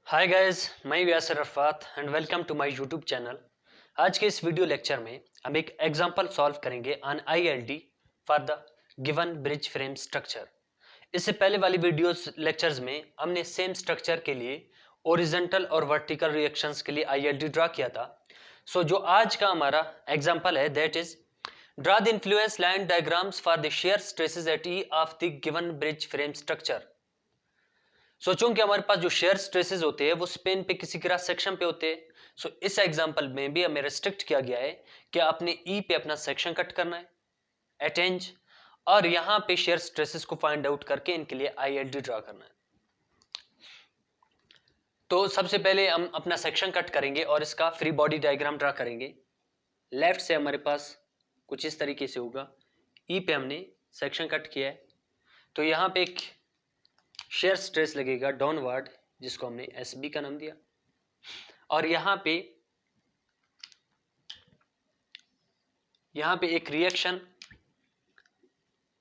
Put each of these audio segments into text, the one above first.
हाय guys, मैं Yasir Arafat and welcome to my YouTube channel. आज के इस वीडियो लेक्चर में हम एक एग्जांपल सॉल्व करेंगे on ILD for the given bridge frame structure. इससे पहले वाली वीडियोस लेक्चर्स में हमने सेम स्ट्रक्चर के लिए ओरिजेंटल और वर्टिकल रिएक्शंस के लिए आईएलडी ड्रा किया था। सो जो आज का हमारा एग्जाम्पल है that is draw the influence line diagrams for the shear stresses at E of the given bridge frame structure. सोचो कि हमारे पास जो शेयर स्ट्रेसेस होते हैं वो स्पेन पे किसी क्रॉस सेक्शन पे होते हैं। सो इस एग्जांपल में भी हमें रेस्ट्रिक्ट किया गया है कि आपने ई पे अपना सेक्शन कट करना है एट एंज, और यहाँ पे शेयर स्ट्रेसेस को फाइंड आउट करके इनके लिए आईएलडी ड्रा करना है। तो सबसे पहले हम अपना सेक्शन कट करेंगे और इसका फ्री बॉडी डायग्राम ड्रा करेंगे। लेफ्ट से हमारे पास कुछ इस तरीके से होगा। ई पे हमने सेक्शन कट किया है तो यहाँ पे एक शेयर स्ट्रेस लगेगा डाउनवर्ड, जिसको हमने एस बी का नाम दिया, और यहाँ पे एक रिएक्शन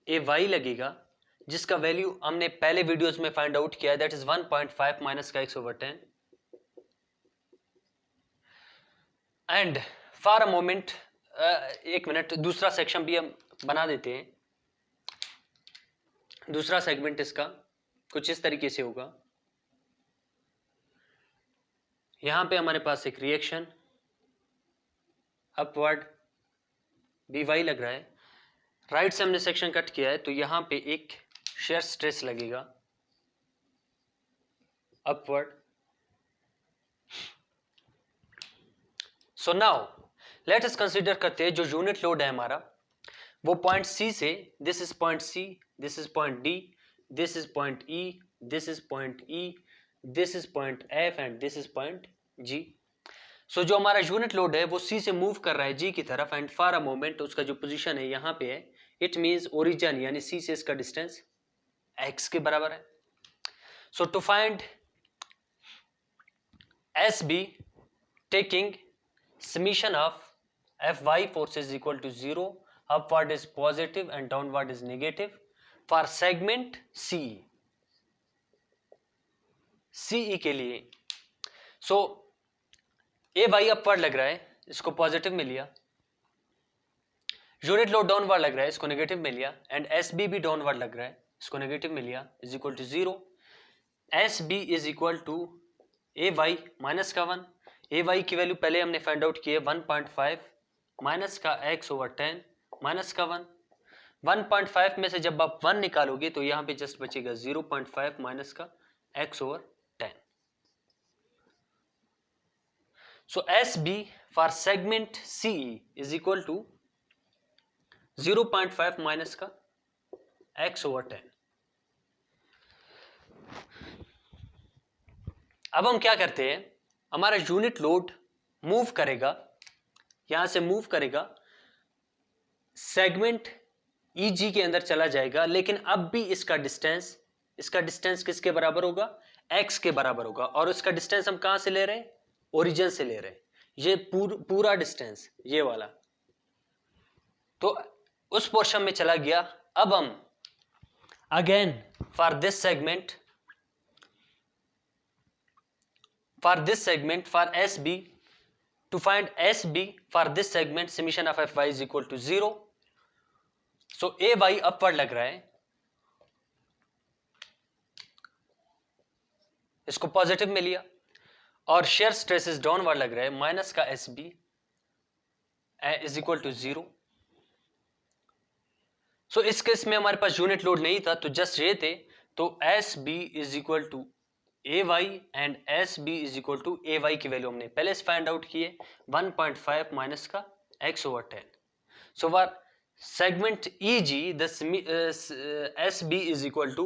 ए वाई लगेगा जिसका वैल्यू हमने पहले वीडियोस में फाइंड आउट किया है, दैट इज 1.5 माइनस का x/10। And for a moment, एक मिनट, दूसरा सेक्शन भी हम बना देते हैं। दूसरा सेगमेंट इसका कुछ इस तरीके से होगा। यहां पे हमारे पास एक रिएक्शन अपवर्ड बी वाई लग रहा है। राइट से हमने सेक्शन कट किया है तो यहां पे एक शेयर स्ट्रेस लगेगा upward. So now let us consider करते हैं जो यूनिट लोड है हमारा वो पॉइंट सी से, this is point C, this is point D, this is point E, this is point E, this is point F and this is point G. So जो हमारा unit load है वो सी से move कर रहा है जी की तरफ एंड फॉर अ मोमेंट उसका जो पोजीशन है यहाँ पे है। इट मींस ओरिजिन यानी सी से इसका डिस्टेंस एक्स के बराबर है। So to find S B taking summation of F Y forces equal to 0, upward is positive and downward is negative for segment CE के लिए। सो ए वाई अपवर्ड लग रहा है, इसको पॉजिटिव में लिया। यूनिट लोड डाउनवर्ड लग रहा है, इसको नेगेटिव में लिया। एंड एस बी भी डाउनवर्ड लग रहा है, इसको नेगेटिव में लिया, is equal to 0। S B is equal to A Y minus का 1। ए वाई की वैल्यू पहले हमने फाइंड आउट की है 1.5 माइनस का x/10 माइनस का 1। 1.5 में से जब आप 1 निकालोगे तो यहाँ पे जस्ट बचेगा 0.5 माइनस का x/10। So S B for segment C is equal to 0.5 minus का x/10। अब हम क्या करते हैं, हमारा यूनिट लोड मूव करेगा, यहां से मूव करेगा, सेगमेंट ईजी के अंदर चला जाएगा, लेकिन अब भी इसका डिस्टेंस किसके बराबर होगा, एक्स के बराबर होगा। और उसका डिस्टेंस हम कहां से ले रहे हैं, ओरिजिन से ले रहे हैं। ये पूरा डिस्टेंस ये वाला तो उस पोर्शन में चला गया। अब हम again for this segment for SB, to find SB for this segment summation of Fy is equal to 0. So AY upward लग रहा है, इसको पॉजिटिव में लिया, और शेयर स्ट्रेसेस डाउनवर्ड लग रहा है, माइनस का SB इज इक्वल टू 0। सो इस केस में हमारे पास यूनिट लोड नहीं था तो जस्ट ये थे, तो SB is equal to A Y and S B is equal to A Y की वैल्यू हमने पहले से फाइंड आउट की है 1.5 माइनस का x/10। So for segment E G the S B is equal to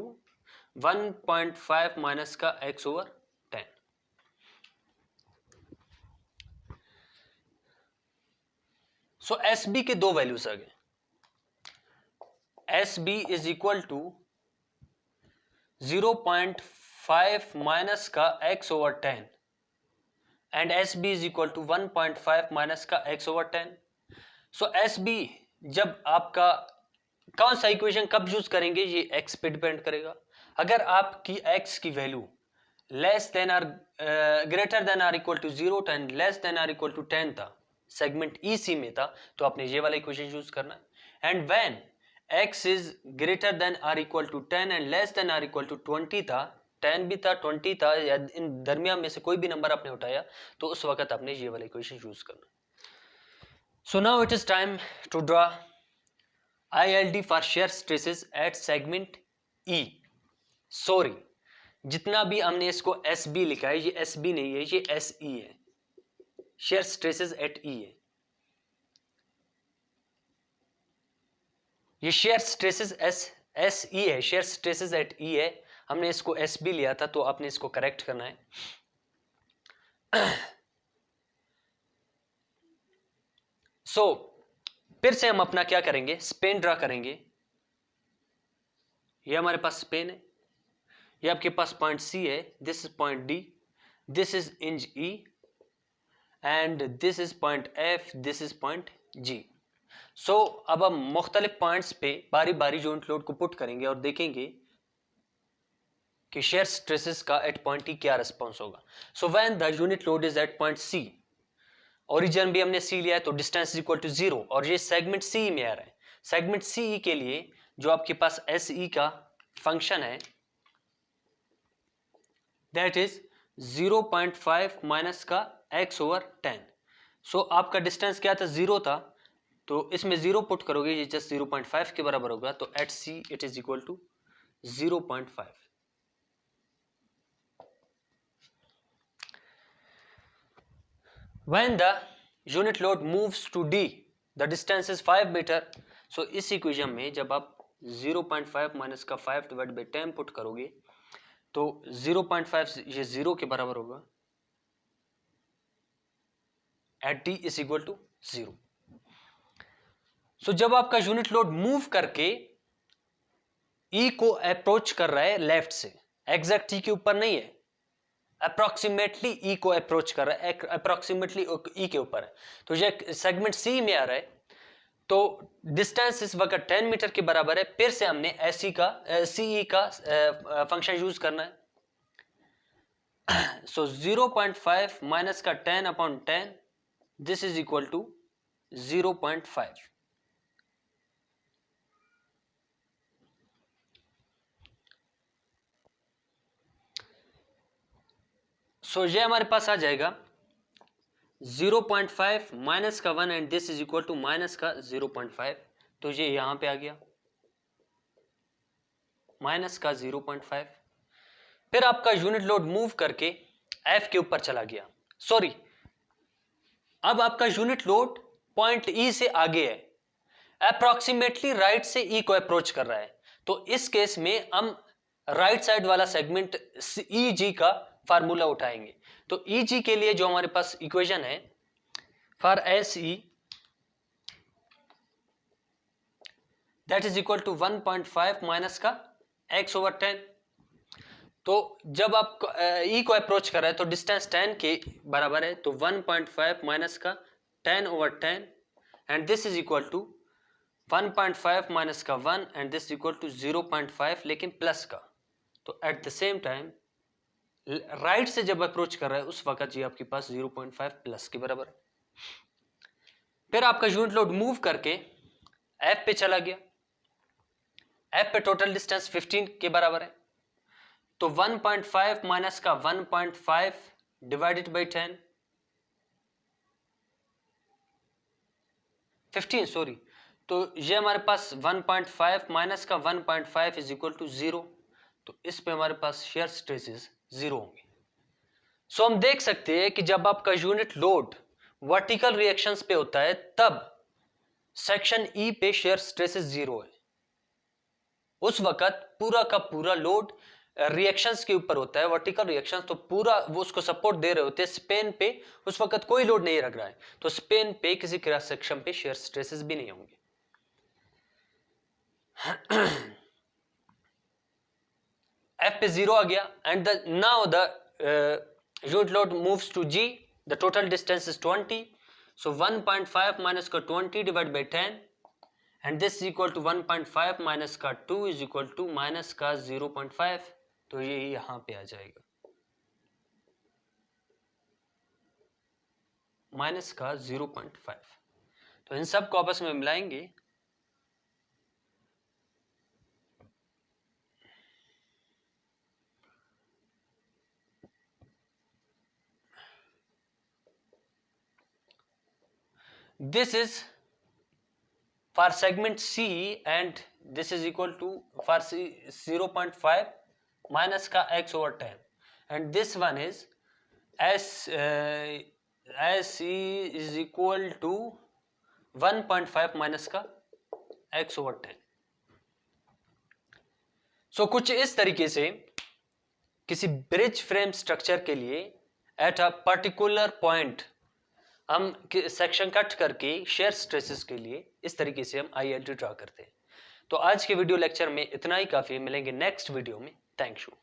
1.5 minus का x/10। So S B के दो वैल्यूज आ गए, S B is equal to 0.5 minus का x/10 and S B is equal to 1.5 minus का x/10। So S B जब आपका कौन सा इक्वेशन कब यूज करेंगे, ये x पे डिपेंड करेगा। अगर आपकी x की value less than or greater than or equal to 0 and less than or equal to 10 था, सेगमेंट EC में था, तो आपने ये वाला इक्वेशन यूज करना है। And when x is greater than or equal to 10 and less than or equal to 20 था, 10 भी था 20 था, या इन दरमियान में से कोई भी नंबर आपने उठाया तो उस वक्त आपने ये वाला इक्वेशन यूज करना। So now it is time to draw ILD for shear stresses at segment E। Sorry, जितना भी हमने इसको SB लिखा है, ये SB नहीं है, ये SE है, shear stresses at E है। ये shear stresses SE है, shear stresses at E है, हमने इसको SB लिया था, तो आपने इसको करेक्ट करना है। फिर से हम अपना क्या करेंगे, स्पेन ड्रा करेंगे। ये हमारे पास स्पेन है, ये आपके पास पॉइंट C है, this is point D, this is inch E and this is point F, this is point G। अब हम मुख्तलिफ पॉइंट्स पे बारी बारी यूनिट लोड को पुट करेंगे और देखेंगे कि शेयर स्ट्रेसेस का एट पॉइंट E क्या रिस्पॉन्स होगा। So when the unit load is at point C, origin भी हमने C लिया है तो डिस्टेंस इज इक्वल टू 0, और ये सेगमेंट CE में आ रहा है। सेगमेंट CE के लिए जो आपके पास SE का फंक्शन है दैट इज 0.5 माइनस का x/10। आपका डिस्टेंस क्या था, 0 था, तो इसमें 0 पुट करोगे, ये जस्ट 0.5 के बराबर होगा, तो at C it is equal to 0.5। When the unit load moves to D, the distance is 5 meter। इस इक्वेशन में जब आप 0.5 माइनस का 5 डिवाइड बाई 10 पुट करोगे तो 0.5 ये 0 के बराबर होगा, at D is equal to 0। जब आपका यूनिट लोड मूव करके E को अप्रोच कर रहा है लेफ्ट से, एग्जैक्ट E के ऊपर नहीं है, अप्रोक्सीमेटली E को अप्रोच कर रहा है, अप्रोक्सीमेटली E के ऊपर है, तो ये सेगमेंट C में आ रहा है, तो डिस्टेंस इस वक्त 10 मीटर के बराबर है। फिर से हमने SE का CE का फंक्शन यूज करना है। 0.5 माइनस का 10/10, दिस इज इक्वल टू 0.5। ये हमारे पास आ जाएगा 0.5 माइनस का 1 and this is equal to minus का 0.5, तो ये यहां पे आ गया माइनस का 0.5। फिर आपका यूनिट लोड मूव करके F के ऊपर चला गया, सॉरी, अब आपका यूनिट लोड पॉइंट E से आगे है, अप्रोक्सीमेटली राइट से E को अप्रोच कर रहा है, तो इस केस में हम राइट साइड वाला सेगमेंट EG का फार्मूला उठाएंगे। तो EG के लिए जो हमारे पास इक्वेशन है for SE that is equal to 1.5 minus का x/10। तो जब आप E को अप्रोच कर रहा है तो डिस्टेंस 10 के बराबर है, तो 1.5 माइनस का 10/10 and this is equal to 1.5 minus का 1 एंड दिस इक्वल टू 0.5, लेकिन प्लस का, तो at the same time right से जब अप्रोच कर रहा है उस वक्त ये आपके पास 0.5 प्लस के बराबर। फिर आपका यूनिट लोड मूव करके F पे चला गया, F पे टोटल डिस्टेंस 15 के बराबर है, तो 1.5 माइनस का 1.5 डिवाइडेड बाई 10, 15 सॉरी, तो ये हमारे पास 1.5 माइनस का 1.5 इज इक्वल टू 0, तो इस पे हमारे पास शेयर स्ट्रेसेस 0 होंगे। हम देख सकते हैं कि जब आपका यूनिट लोड वर्टिकल रिएक्शंस पे होता है तब सेक्शन E पे शेयर स्ट्रेसेस 0 है, उस वक्त पूरा का पूरा लोड रिएक्शंस के ऊपर होता है, वर्टिकल रिएक्शंस, तो पूरा वो उसको सपोर्ट दे रहे होते हैं। स्पेन पे उस वक्त कोई लोड नहीं रख रहा है, तो स्पेन पे किसी क्रॉस सेक्शन पे शेयर स्ट्रेसेस भी नहीं होंगे। F पे 0 आ गया and now the unit load moves to G, the total distance is 20, so 1.5 minus का 20 divided by 10 and this is equal to 1.5 minus का 2 is equal to minus का 0.5, तो ये यहाँ पे आ जाएगा। माइनस का 0.5। तो इन सब को आपस में मिलाएंगे this is for segment C and this is equal to for C 0.5 minus का x over 10 and this one is as C is equal to 1.5 minus का x over 10। So कुछ इस तरीके से किसी ब्रिज फ्रेम स्ट्रक्चर के लिए at a particular point हम सेक्शन कट करके शेयर स्ट्रेसेस के लिए इस तरीके से हम ILT ड्रा करते हैं। तो आज के वीडियो लेक्चर में इतना ही काफ़ी, मिलेंगे नेक्स्ट वीडियो में। Thank you.